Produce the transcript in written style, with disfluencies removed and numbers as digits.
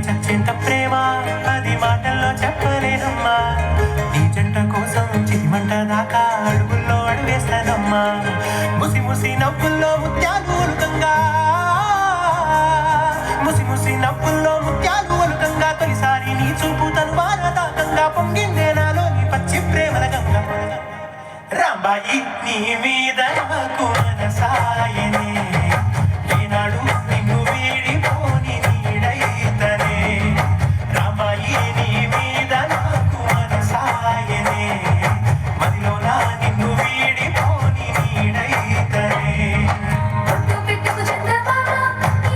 చచ్చేంత ప్రేమ అది మాటల్లో చెప్పలేనమ్మా నీ జంట కోసం చిరిమంట దాకా అడుగుల్లో అడుగేస్తానమ్మా ముసి ముసి నవ్వుల్లో ముత్యాలు ఒలుకంగా ముసి ముసి నవ్వుల్లో ముత్యాలు ఒలుకంగా తొలిసారి నీ చూపు తనువార దాకంగా పొంగిందే నాలో నీ పచ్చి ప్రేమల గంగ రాంబాయి నీ మీద నాకు మనసా